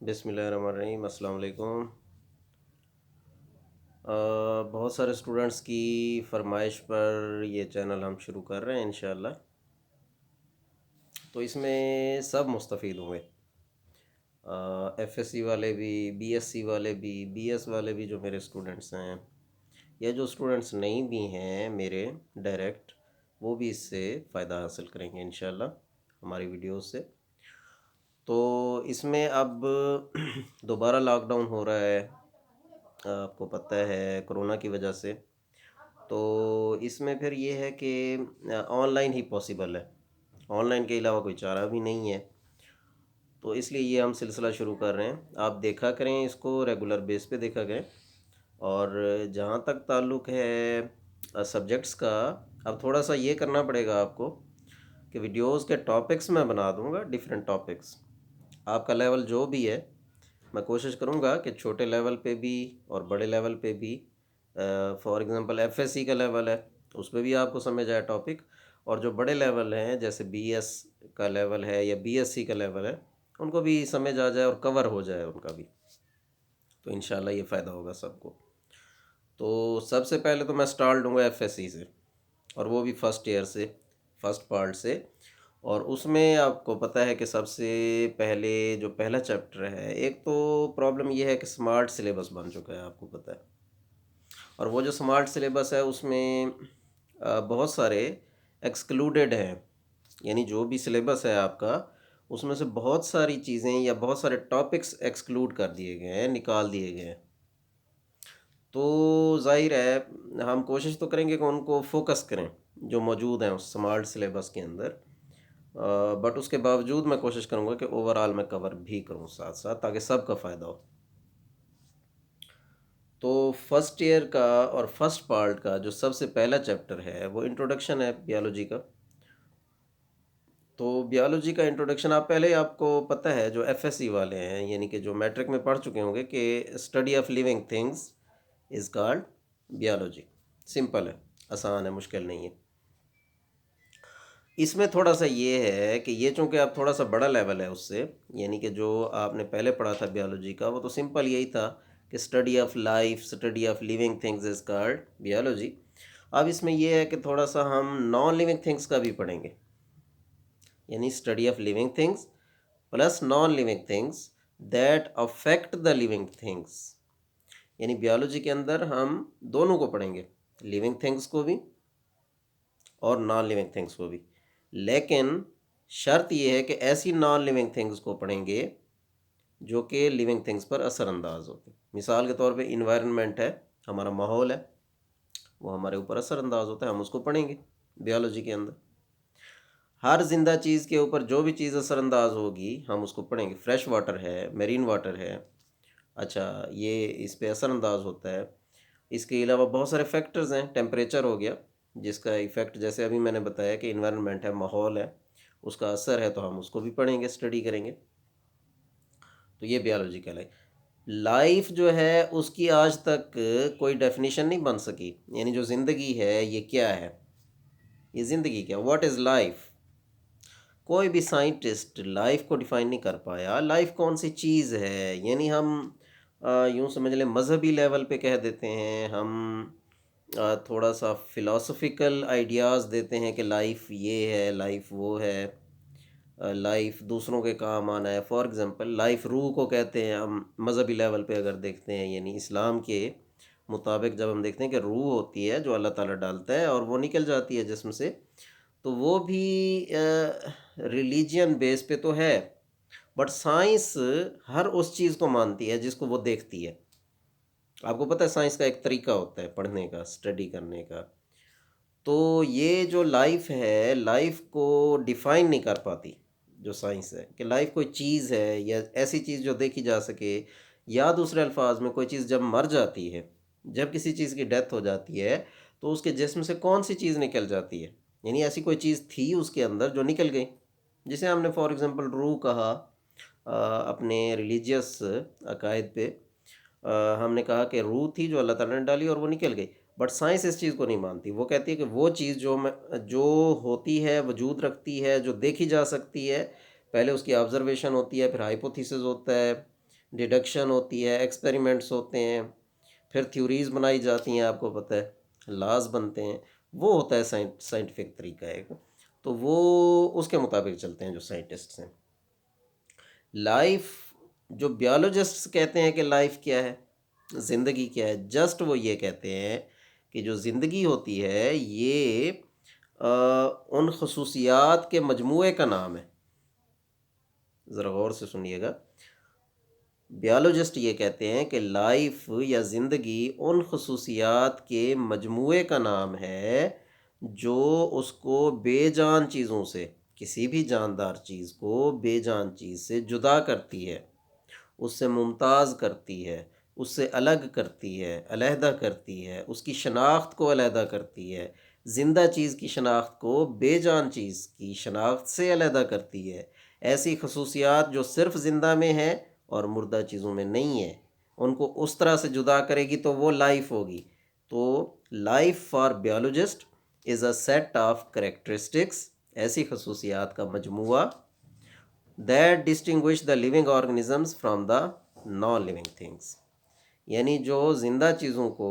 बिस्मिल्लाहिर्रहमानिर्रहीम अस्सलाम वालेकुम। बहुत सारे स्टूडेंट्स की फरमाइश पर ये चैनल हम शुरू कर रहे हैं इंशाल्लाह। तो इसमें सब मुस्तफ़ीद होंगे। एफएससी वाले भी, बीएससी वाले भी, बीएस वाले भी जो मेरे स्टूडेंट्स हैं, या जो स्टूडेंट्स नहीं भी हैं मेरे डायरेक्ट, वो भी इससे फ़ायदा हासिल करेंगे इंशाल्लाह हमारी वीडियोस से। तो इसमें अब दोबारा लॉकडाउन हो रहा है, आपको पता है कोरोना की वजह से। तो इसमें फिर ये है कि ऑनलाइन ही पॉसिबल है, ऑनलाइन के अलावा कोई चारा भी नहीं है। तो इसलिए ये हम सिलसिला शुरू कर रहे हैं। आप देखा करें, इसको रेगुलर बेस पे देखा करें। और जहाँ तक ताल्लुक़ है सब्जेक्ट्स का, अब थोड़ा सा ये करना पड़ेगा आपको कि वीडियोस के टॉपिक्स मैं बना दूंगा, डिफरेंट टॉपिक्स। आपका लेवल जो भी है, मैं कोशिश करूंगा कि छोटे लेवल पे भी और बड़े लेवल पे भी, फॉर एग्जांपल एफएससी का लेवल है उस पर भी आपको समझ आए टॉपिक, और जो बड़े लेवल हैं जैसे बीएस का लेवल है या बीएससी का लेवल है, उनको भी समझ आ जाए और कवर हो जाए उनका भी। तो इंशाल्लाह ये फ़ायदा होगा सबको। तो सबसे पहले तो मैं स्टार्ट दूंगा एफएससी से, और वो भी फर्स्ट ईयर से, फर्स्ट पार्ट से। और उसमें आपको पता है कि सबसे पहले जो पहला चैप्टर है, एक तो प्रॉब्लम ये है कि स्मार्ट सिलेबस बन चुका है, आपको पता है। और वो जो स्मार्ट सिलेबस है उसमें बहुत सारे एक्सक्लूडेड हैं, यानी जो भी सिलेबस है आपका, उसमें से बहुत सारी चीज़ें या बहुत सारे टॉपिक्स एक्सक्लूड कर दिए गए हैं, निकाल दिए गए हैं। तो जाहिर है हम कोशिश तो करेंगे कि उनको फोकस करें जो मौजूद हैं उस स्मार्ट सिलेबस के अंदर। बट उसके बावजूद मैं कोशिश करूँगा कि ओवरऑल मैं कवर भी करूँ साथ साथ, ताकि सबका फ़ायदा हो। तो फर्स्ट ईयर का और फर्स्ट पार्ट का जो सबसे पहला चैप्टर है वो इंट्रोडक्शन है बियोलॉजी का। तो बियोलॉजी का इंट्रोडक्शन आप पहले ही, आपको पता है जो एफएससी वाले हैं, यानी कि जो मैट्रिक में पढ़ चुके होंगे, कि study of living things is called biology. Simple है, आसान है, मुश्किल नहीं है। इसमें थोड़ा सा ये है कि ये चूँकि अब थोड़ा सा बड़ा लेवल है उससे, यानी कि जो आपने पहले पढ़ा था बियोलॉजी का, वो तो सिंपल यही था कि study of life, study of living things is called biology. अब इसमें ये है कि थोड़ा सा हम नॉन लिविंग थिंग्स का भी पढ़ेंगे, यानी study of living things plus non living things that affect the living things. यानी बियोलॉजी के अंदर हम दोनों को पढ़ेंगे, लिविंग थिंग्स को भी और नॉन लिविंग थिंग्स को भी। लेकिन शर्त यह है कि ऐसी नॉन लिविंग थिंग्स को पढ़ेंगे जो कि लिविंग थिंग्स पर असरअंदाज होते हैं। मिसाल के तौर पे इन्वायरमेंट है, हमारा माहौल है, वो हमारे ऊपर असरअंदाज होता है, हम उसको पढ़ेंगे बियोलॉजी के अंदर। हर जिंदा चीज़ के ऊपर जो भी चीज़ असरअंदाज होगी हम उसको पढ़ेंगे। फ्रेश वाटर है, मेरीन वाटर है, अच्छा ये इस पे असरअंदाज होता है। इसके अलावा बहुत सारे फैक्टर्स हैं, टेम्परेचर हो गया जिसका इफ़ेक्ट, जैसे अभी मैंने बताया कि इन्वायरमेंट है, माहौल है, उसका असर है, तो हम उसको भी पढ़ेंगे, स्टडी करेंगे। तो ये बियोलॉजी कहलाई। लाइफ जो है उसकी आज तक कोई डेफिनेशन नहीं बन सकी, यानी जो ज़िंदगी है ये क्या है, ये ज़िंदगी क्या, व्हाट इज़ लाइफ। कोई भी साइंटिस्ट लाइफ को डिफाइन नहीं कर पाया, लाइफ कौन सी चीज़ है। यानी हम यूँ समझ लें मज़हबी लेवल पे कह देते हैं, हम थोड़ा सा फ़िलासफ़िकल आइडियाज़ देते हैं कि लाइफ ये है, लाइफ वो है, लाइफ दूसरों के काम आना है। फॉर एग्ज़ाम्पल लाइफ रूह को कहते हैं हम मज़हबी लेवल पे अगर देखते हैं, यानी इस्लाम के मुताबिक जब हम देखते हैं कि रूह होती है जो अल्लाह ताला डालता है और वो निकल जाती है जिस्म से, तो वो भी रिलीजियन बेस पे तो है। बट साइंस हर उस चीज़ को मानती है जिसको वो देखती है। आपको पता है साइंस का एक तरीका होता है पढ़ने का, स्टडी करने का। तो ये जो लाइफ है, लाइफ को डिफाइन नहीं कर पाती जो साइंस है, कि लाइफ कोई चीज़ है या ऐसी चीज़ जो देखी जा सके, या दूसरे अल्फाज में कोई चीज़ जब मर जाती है, जब किसी चीज़ की डेथ हो जाती है, तो उसके जिस्म से कौन सी चीज़ निकल जाती है। यानी ऐसी कोई चीज़ थी उसके अंदर जो निकल गई, जिसे हमने फॉर एग्जांपल रूह कहा। अपने रिलीजियस अकायद पे हमने कहा कि रूह थी जो अल्लाह ताला ने डाली और वो निकल गई। बट साइंस इस चीज़ को नहीं मानती, वो कहती है कि वो चीज़ जो होती है, वजूद रखती है, जो देखी जा सकती है, पहले उसकी ऑब्जर्वेशन होती है, फिर हाइपोथेसिस होता है, डिडक्शन होती है, एक्सपेरिमेंट्स होते हैं, फिर थ्योरीज बनाई जाती हैं, आपको पता है लॉज बनते हैं। वो होता है साइंटिफिक तरीका एक, तो वो उसके मुताबिक चलते हैं जो साइंटिस्ट्स हैं। लाइफ, जो बियोलॉजिस्ट्स कहते हैं कि लाइफ क्या है, ज़िंदगी क्या है, जस्ट वो ये कहते हैं कि जो ज़िंदगी होती है ये उन खसूसियात के मजमूए का नाम है। ज़रा गौर से सुनिएगा, बियोलॉजिस्ट ये कहते हैं कि लाइफ या ज़िंदगी उन खसूसियात के मजमूए का नाम है जो उसको बेजान चीज़ों से, किसी भी जानदार चीज़ को बेजान चीज़ से जुदा करती है, उससे मुमताज़ करती है, उससे अलग करती है, अलहदा करती है, उसकी शनाख्त को अलहदा करती है, ज़िंदा चीज़ की शनाख्त को बेजान चीज़ की शनाख्त से अलहदा करती है। ऐसी खसूसियात जो सिर्फ़ ज़िंदा में है और मुर्दा चीज़ों में नहीं है, उनको उस तरह से जुदा करेगी तो वो लाइफ होगी। तो life for biologist is a set of characteristics, ऐसी खसूसियात का मजमूआ that distinguish the living organisms from the non living things, यानी जो ज़िंदा चीज़ों को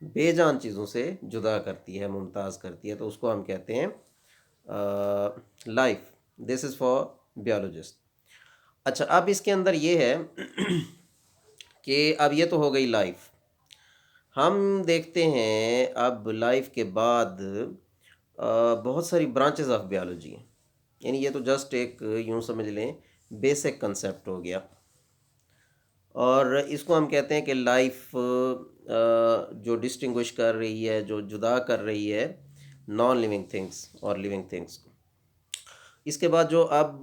बेजान चीज़ों से जुदा करती है, मुमताज़ करती है, तो उसको हम कहते हैं life. This is for biologist. अच्छा, अब इसके अंदर ये है कि अब ये तो हो गई लाइफ। हम देखते हैं अब लाइफ के बाद बहुत सारी ब्रांचेस ऑफ बियोलॉजी हैं, यानी ये तो जस्ट एक यूँ समझ लें बेसिक कंसेप्ट हो गया, और इसको हम कहते हैं कि लाइफ जो डिस्टिंग्विश कर रही है, जो जुदा कर रही है नॉन लिविंग थिंग्स और लिविंग थिंग्स को। इसके बाद जो अब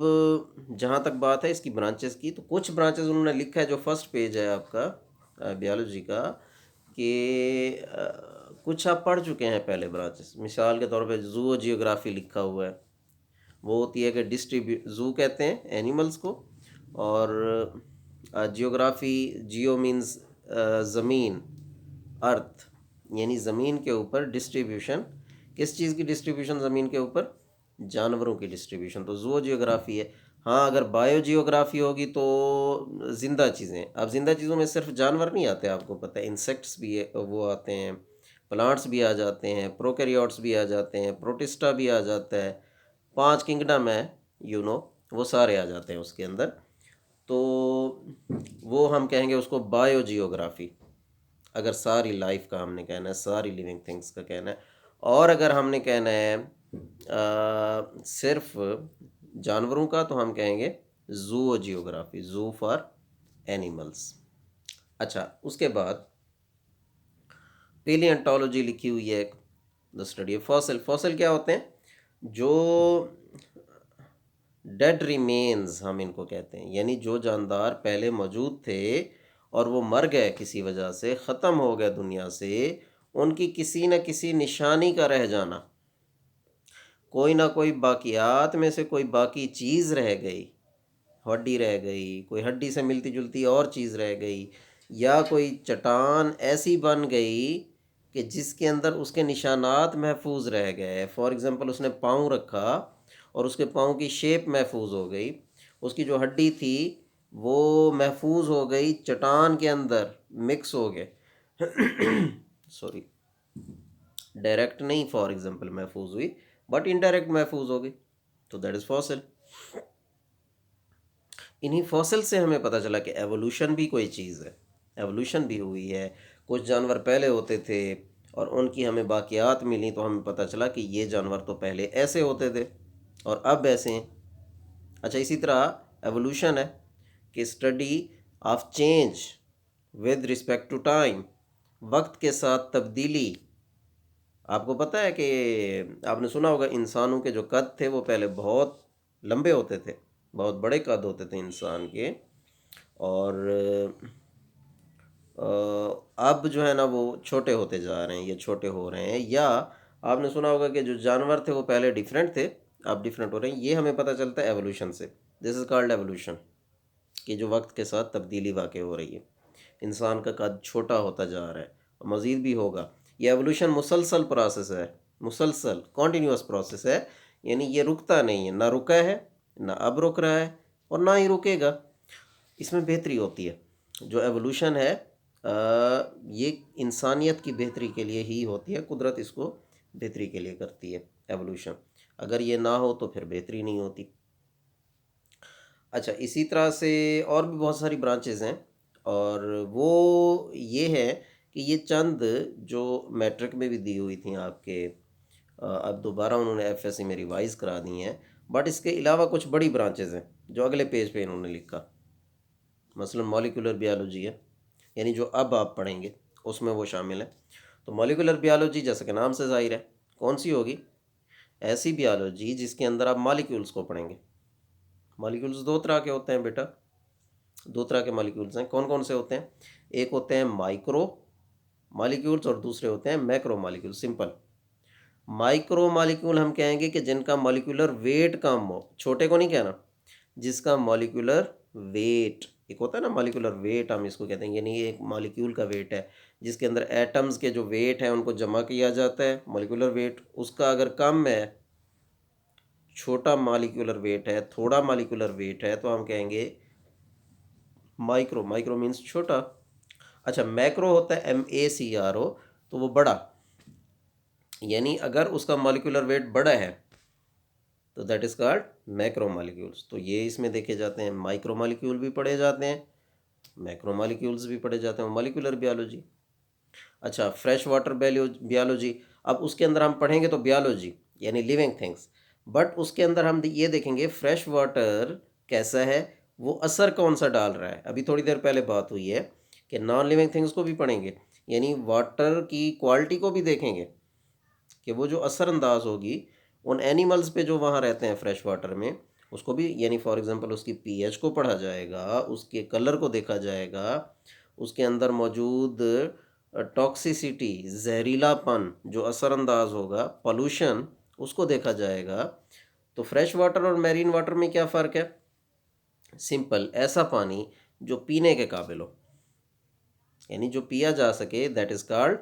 जहाँ तक बात है इसकी ब्रांचेस की, तो कुछ ब्रांचेस उन्होंने लिखा है, जो फर्स्ट पेज है आपका बियोलॉजी का, कि कुछ आप पढ़ चुके हैं पहले ब्रांचेस। मिसाल के तौर पे जू जियोग्राफी लिखा हुआ है, वो होती है कि जू कहते हैं एनिमल्स को, और जियोग्राफी, जियो मीन्स ज़मीन, अर्थ, यानी ज़मीन के ऊपर डिस्ट्रीब्यूशन, किस चीज़ की डिस्ट्रीब्यूशन ज़मीन के ऊपर, जानवरों की डिस्ट्रीब्यूशन, तो जू जियोग्राफी है। हाँ, अगर बायो जियोग्राफी होगी तो ज़िंदा चीज़ें। अब ज़िंदा चीज़ों में सिर्फ जानवर नहीं आते, आपको पता है इंसेक्ट्स भी वो आते हैं, प्लांट्स भी आ जाते हैं, प्रोकैरियोट्स भी आ जाते हैं, प्रोटिस्टा भी आ जाता है, 5 किंगडम है, वो सारे आ जाते हैं उसके अंदर। तो वो हम कहेंगे उसको बायो जियोग्राफी, अगर सारी लाइफ का हमने कहना है, सारी लिविंग थिंग्स का कहना है। और अगर हमने कहना है सिर्फ जानवरों का, तो हम कहेंगे जू जियोग्राफी, जू फॉर एनिमल्स। अच्छा, उसके बाद पेलियंटोलॉजी लिखी हुई है एक, the study of fossil. Fossil क्या होते हैं, जो डेड रिमेन्स हम इनको कहते हैं, यानी जो जानदार पहले मौजूद थे और वो मर गए, किसी वजह से ख़त्म हो गए दुनिया से, उनकी किसी न किसी निशानी का रह जाना, कोई ना कोई बाकियात में से कोई बाकी चीज़ रह गई, हड्डी रह गई, कोई हड्डी से मिलती जुलती और चीज़ रह गई, या कोई चट्टान ऐसी बन गई कि जिसके अंदर उसके निशानात महफूज रह गए। फॉर एग्ज़ाम्पल, उसने पाँव रखा और उसके पाँव की शेप महफूज हो गई, उसकी जो हड्डी थी वो महफूज हो गई, चट्टान के अंदर मिक्स हो गए सॉरी, डायरेक्ट नहीं फॉर एग्ज़ाम्पल महफूज हुई, बट इनडायरेक्ट महफूज हो गई, तो दैट इज़ फॉसिल। इन्हीं फॉसिल से हमें पता चला कि एवोल्यूशन भी कोई चीज़ है, एवोल्यूशन भी हुई है। कुछ जानवर पहले होते थे और उनकी हमें बाकियात मिली, तो हमें पता चला कि ये जानवर तो पहले ऐसे होते थे और अब ऐसे हैं। अच्छा, इसी तरह एवोल्यूशन है कि study of change with respect to time, वक्त के साथ तब्दीली। आपको पता है कि आपने सुना होगा इंसानों के जो कद थे वो पहले बहुत लंबे होते थे, बहुत बड़े कद होते थे इंसान के, और अब जो है ना वो छोटे होते जा रहे हैं, ये छोटे हो रहे हैं। या आपने सुना होगा कि जो जानवर थे वो पहले डिफरेंट थे, अब डिफरेंट हो रहे हैं। ये हमें पता चलता है एवोल्यूशन से। दिस इज़ कॉल्ड एवोल्यूशन, कि जो वक्त के साथ तब्दीली वाक़ई हो रही है, इंसान का कद छोटा होता जा रहा है और मज़ीद भी होगा। ये एवोल्यूशन मुसलसल प्रोसेस है, मुसलसल कॉन्टीन्यूअस प्रोसेस है, यानी ये रुकता नहीं है, ना रुका है, ना अब रुक रहा है और ना ही रुकेगा। इसमें बेहतरी होती है। जो एवोल्यूशन है ये इंसानियत की बेहतरी के लिए ही होती है, कुदरत इसको बेहतरी के लिए करती है एवोल्यूशन। अगर ये ना हो तो फिर बेहतरी नहीं होती। अच्छा, इसी तरह से और भी बहुत सारी ब्रांचेज़ हैं, और वो ये है कि ये चंद जो मैट्रिक में भी दी हुई थी आपके, अब दोबारा उन्होंने एफएससी में रिवाइज़ करा दी हैं, बट इसके अलावा कुछ बड़ी ब्रांचेज़ हैं जो अगले पेज पे इन्होंने लिखा। मसलन मॉलिक्यूलर बियोलॉजी है, यानी जो अब आप पढ़ेंगे उसमें वो शामिल है। तो मॉलिक्यूलर बियोलॉजी जैसे कि नाम से ज़ाहिर है कौन सी होगी, ऐसी बियोलॉजी जिसके अंदर आप मॉलिक्यूल्स को पढ़ेंगे। मॉलिक्यूल्स दो तरह के होते हैं बेटा, दो तरह के मॉलिक्यूल्स हैं। कौन कौन से होते हैं? एक होते हैं माइक्रो मॉलिक्यूल्स और दूसरे होते हैं macro molecule. Simple, micro molecule हम कहेंगे कि जिनका मॉलिक्यूलर वेट कम हो, छोटे को नहीं कहना, जिसका मॉलिक्यूलर वेट, एक होता है ना मॉलिक्यूलर वेट, हम इसको कहते हैं, यानी एक मॉलिक्यूल का वेट है जिसके अंदर एटम्स के जो वेट है उनको जमा किया जाता है, मॉलिक्यूलर वेट उसका अगर कम है, छोटा मॉलिक्यूलर वेट है, थोड़ा मॉलिक्यूलर वेट है, तो हम कहेंगे माइक्रो। माइक्रो मीन्स छोटा। अच्छा, मैक्रो होता है MACRO, तो वो बड़ा, यानी अगर उसका मॉलिक्यूलर वेट बड़ा है तो that is called macro molecules. तो ये इसमें देखे जाते हैं, माइक्रो मॉलिक्यूल भी पढ़े जाते हैं, मैक्रो मॉलिक्यूल्स भी पढ़े जाते हैं, मॉलिक्यूलर बियोलॉजी। अच्छा, फ्रेश वाटर बियोलॉजी, अब उसके अंदर हम पढ़ेंगे तो बियोलॉजी यानी लिविंग थिंग्स, बट उसके अंदर हम ये देखेंगे फ्रेश वाटर कैसा है, वो असर कौन सा डाल रहा है। अभी थोड़ी देर पहले बात हुई है कि नॉन लिविंग थिंग्स को भी पढ़ेंगे, यानी वाटर की क्वालिटी को भी देखेंगे कि वो जो असरअंदाज होगी उन एनिमल्स पे जो वहाँ रहते हैं फ्रेश वाटर में, उसको भी, यानी फॉर एग्जांपल उसकी पीएच को पढ़ा जाएगा, उसके कलर को देखा जाएगा, उसके अंदर मौजूद टॉक्सिसिटी, जहरीलापन जो असरअंदाज होगा, पोल्यूशन, उसको देखा जाएगा। तो फ्रेश वाटर और मैरीन वाटर में क्या फ़र्क है? सिंपल, ऐसा पानी जो पीने के काबिल हो, यानी जो पिया जा सके, that is called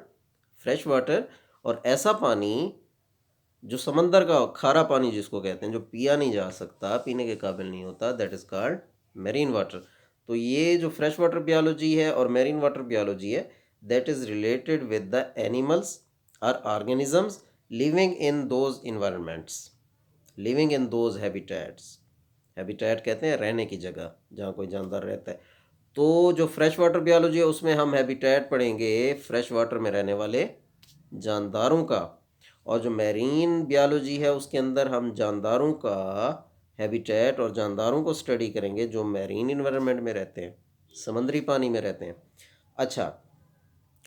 fresh water. और ऐसा पानी जो समंदर का खारा पानी जिसको कहते हैं, जो पिया नहीं जा सकता, पीने के काबिल नहीं होता, that is called marine water. तो ये जो फ्रेश वाटर बियोलॉजी है और मेरीन वाटर बियोलॉजी है, that is related with the animals और organisms living in those environments, living in those habitats. Habitat कहते हैं रहने की जगह जहाँ कोई जानदार रहता है। तो जो फ्रेश वाटर बियोलॉजी है उसमें हम हैबिटेट पढ़ेंगे फ्रेश वाटर में रहने वाले जानदारों का, और जो मैरीन बियोलॉजी है उसके अंदर हम जानदारों का हैबिटेट और जानदारों को स्टडी करेंगे जो मैरीन इन्वायरमेंट में रहते हैं, समुद्री पानी में रहते हैं। अच्छा,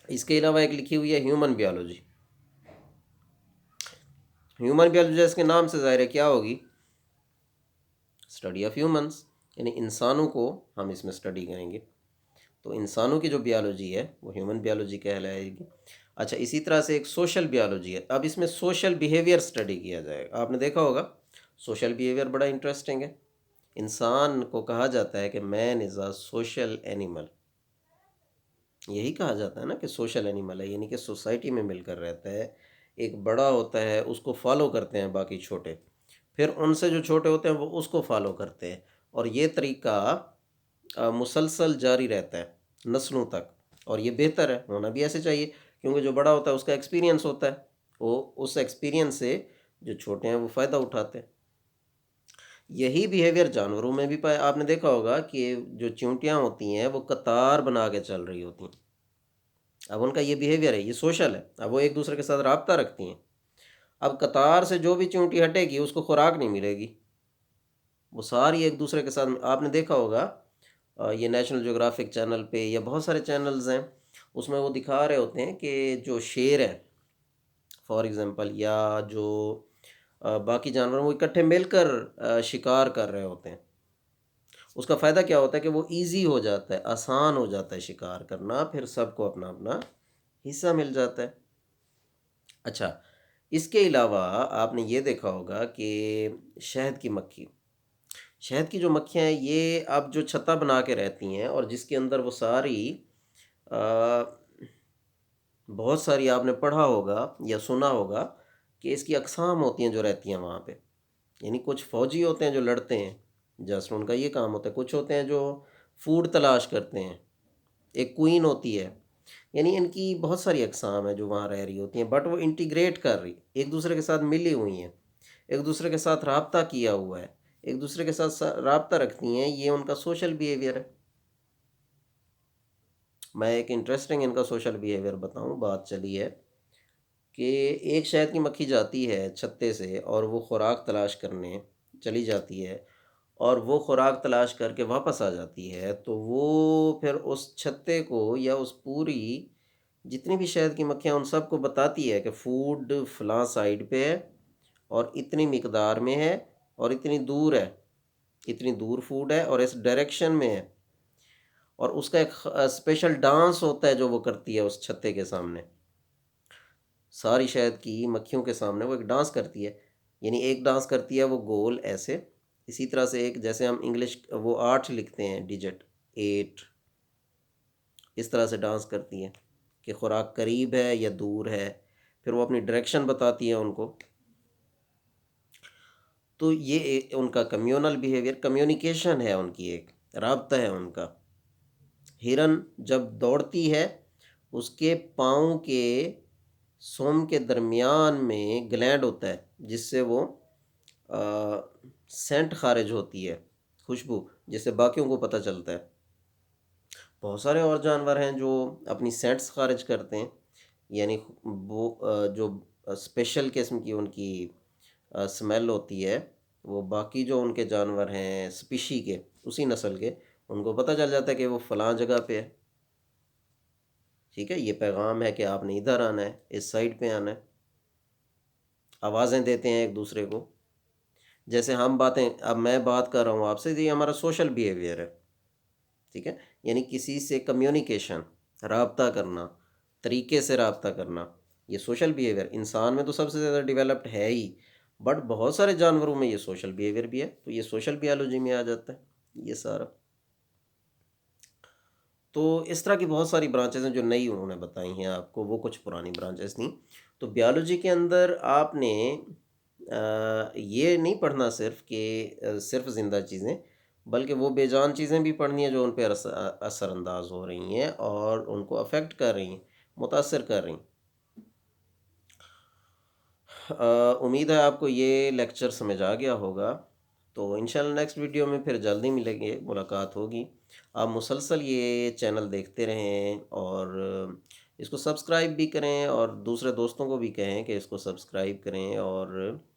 इसके अलावा एक लिखी हुई है ह्यूमन बियोलॉजी। ह्यूमन बियोलॉजी इसके नाम से ज़ाहिर है क्या होगी, स्टडी ऑफ ह्यूमंस, यानी इंसानों को हम इसमें स्टडी करेंगे। तो इंसानों की जो बियोलॉजी है वो ह्यूमन बियोलॉजी कहलाएगी। अच्छा, इसी तरह से एक सोशल बियोलॉजी है, अब इसमें सोशल बिहेवियर स्टडी किया जाएगा। आपने देखा होगा सोशल बिहेवियर बड़ा इंटरेस्टिंग है। इंसान को कहा जाता है कि man is a social animal, यही कहा जाता है ना कि सोशल एनिमल है, यानी कि सोसाइटी में मिलकर रहता है। एक बड़ा होता है उसको फॉलो करते हैं बाकी छोटे, फिर उनसे जो छोटे होते हैं वो उसको फॉलो करते हैं, और ये तरीका मुसलसल जारी रहता है नस्लों तक। और ये बेहतर है, होना भी ऐसे चाहिए, क्योंकि जो बड़ा होता है उसका एक्सपीरियंस होता है, वो उस एक्सपीरियंस से जो छोटे हैं वो फ़ायदा उठाते हैं। यही बिहेवियर जानवरों में भी पाया, आपने देखा होगा कि जो चींटियाँ होती हैं वो कतार बना के चल रही होती हैं। अब उनका ये बिहेवियर है, ये सोशल है, अब वो एक दूसरे के साथ राब्ता रखती हैं। अब कतार से जो भी चींटी हटेगी उसको खुराक नहीं मिलेगी, वो सारी एक दूसरे के साथ। आपने देखा होगा ये नेशनल ज्योग्राफिक चैनल पे या बहुत सारे चैनल्स हैं, उसमें वो दिखा रहे होते हैं कि जो शेर है फॉर एग्जांपल, या जो बाकी जानवर, वो इकट्ठे मिलकर शिकार कर रहे होते हैं। उसका फ़ायदा क्या होता है कि वो इजी हो जाता है, आसान हो जाता है शिकार करना, फिर सबको अपना अपना हिस्सा मिल जाता है। अच्छा, इसके अलावा आपने ये देखा होगा कि शहद की मक्खी, शहद की जो मक्खियाँ हैं ये अब जो छत्ता बना के रहती हैं, और जिसके अंदर वो सारी बहुत सारी, आपने पढ़ा होगा या सुना होगा कि इसकी अक़साम होती हैं जो रहती हैं वहाँ पे, यानी कुछ फ़ौजी होते हैं जो लड़ते हैं, जस्ट उनका ये काम होता है। कुछ होते हैं जो फूड तलाश करते हैं, एक क्वीन होती है, यानी इनकी बहुत सारी अक़साम है जो वहाँ रह रही होती हैं, बट वो इंटीग्रेट कर रही, एक दूसरे के साथ मिली हुई हैं, एक दूसरे के साथ राब्ता किया हुआ है, एक दूसरे के साथ राब्ता रखती हैं, ये उनका सोशल बिहेवियर है। मैं एक इंटरेस्टिंग इनका सोशल बिहेवियर बताऊं, बात चली है कि एक शहद की मक्खी जाती है छत्ते से और वो खुराक तलाश करने चली जाती है, और वो खुराक तलाश करके वापस आ जाती है, तो वो फिर उस छत्ते को या उस पूरी जितनी भी शहद की मक्खियाँ उन सबको बताती है कि फूड फलां साइड पे है और इतनी मिकदार में है और इतनी दूर है, इतनी दूर फूड है और इस डायरेक्शन में है। और उसका एक स्पेशल डांस होता है जो वो करती है उस छत्ते के सामने, सारी शहद की मक्खियों के सामने वो एक डांस करती है। यानी एक डांस करती है वो गोल ऐसे, इसी तरह से एक, जैसे हम इंग्लिश वो 8 लिखते हैं डिजिट 8, इस तरह से डांस करती है कि खुराक करीब है या दूर है, फिर वो अपनी डायरेक्शन बताती है उनको। तो ये उनका कम्युनल बिहेवियर, कम्युनिकेशन है उनकी, एक राब्ता है उनका। हिरन जब दौड़ती है, उसके पाँव के सोम के दरमियान में ग्लैंड होता है जिससे वो सेंट खारिज होती है, खुशबू, जिससे बाकियों को पता चलता है। बहुत सारे और जानवर हैं जो अपनी सेंट्स खारिज करते हैं, यानी वो जो स्पेशल किस्म की उनकी स्मेल होती है, वो बाकी जो उनके जानवर हैं स्पीशी के, उसी नस्ल के, उनको पता चल जाता है कि वो फलां जगह पे है। ठीक है, ये पैगाम है कि आपने इधर आना है, इस साइड पे आना है। आवाज़ें देते हैं एक दूसरे को, जैसे हम बातें, अब मैं बात कर रहा हूँ आपसे, ये हमारा सोशल बिहेवियर है। ठीक है, यानी किसी से कम्युनिकेशन, राब्ता करना, तरीके से राब्ता करना, ये सोशल बिहेवियर इंसान में तो सबसे ज़्यादा डेवलप्ड है ही, बट बहुत सारे जानवरों में ये सोशल बिहेवियर भी है, तो ये सोशल बियोलॉजी में आ जाता है ये सारा। तो इस तरह की बहुत सारी ब्रांचेस हैं जो नई उन्होंने बताई हैं आपको, वो कुछ पुरानी ब्रांचेस थी। तो बियोलॉजी के अंदर आपने ये नहीं पढ़ना सिर्फ कि सिर्फ ज़िंदा चीज़ें, बल्कि वो बेजान चीज़ें भी पढ़नी है जो उन पे असरअंदाज हो रही हैं और उनको अफेक्ट कर रही हैं, मुतासर कर रही हैं। उम्मीद है आपको ये लेक्चर समझ आ गया होगा। तो इंशाल्लाह नेक्स्ट वीडियो में फिर जल्दी मिलेंगे, मुलाकात होगी। आप मुसलसल ये चैनल देखते रहें और इसको सब्सक्राइब भी करें और दूसरे दोस्तों को भी कहें कि इसको सब्सक्राइब करें और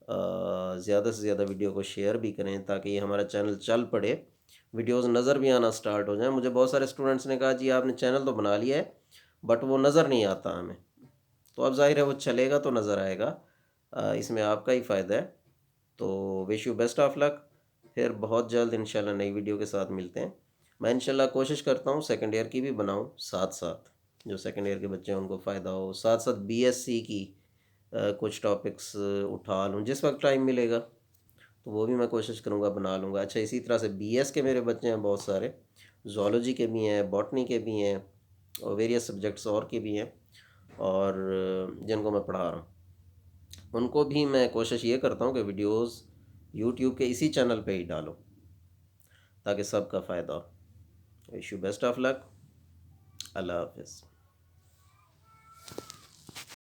ज़्यादा से ज़्यादा वीडियो को शेयर भी करें ताकि ये हमारा चैनल चल पड़े, वीडियोस नज़र भी आना स्टार्ट हो जाए। मुझे बहुत सारे स्टूडेंट्स ने कहा जी आपने चैनल तो बना लिया है बट वो नज़र नहीं आता हमें, तो अब ज़ाहिर है वो चलेगा तो नज़र आएगा, इसमें आपका ही फ़ायदा है। तो wish you best of luck, फिर बहुत जल्द इंशाल्लाह नई वीडियो के साथ मिलते हैं। मैं इंशाल्लाह कोशिश करता हूँ सेकंड ईयर की भी बनाऊँ साथ साथ, जो सेकंड ईयर के बच्चे हैं उनको फ़ायदा हो, साथ साथ बीएससी की कुछ टॉपिक्स उठा लूँ जिस वक्त टाइम मिलेगा, तो वो भी मैं कोशिश करूँगा बना लूँगा। अच्छा, इसी तरह से बीएस के मेरे बच्चे हैं बहुत सारे, ज़ूलॉजी के भी हैं, बॉटनी के भी हैं और वेरियस सब्जेक्ट्स और के भी हैं, और जिनको मैं पढ़ा रहा हूँ उनको भी मैं कोशिश ये करता हूँ कि वीडियोस यूट्यूब के इसी चैनल पे ही डालूँ ताकि सबका फ़ायदा हो। Wish you best of luck. अल्लाह हाफ़िज़।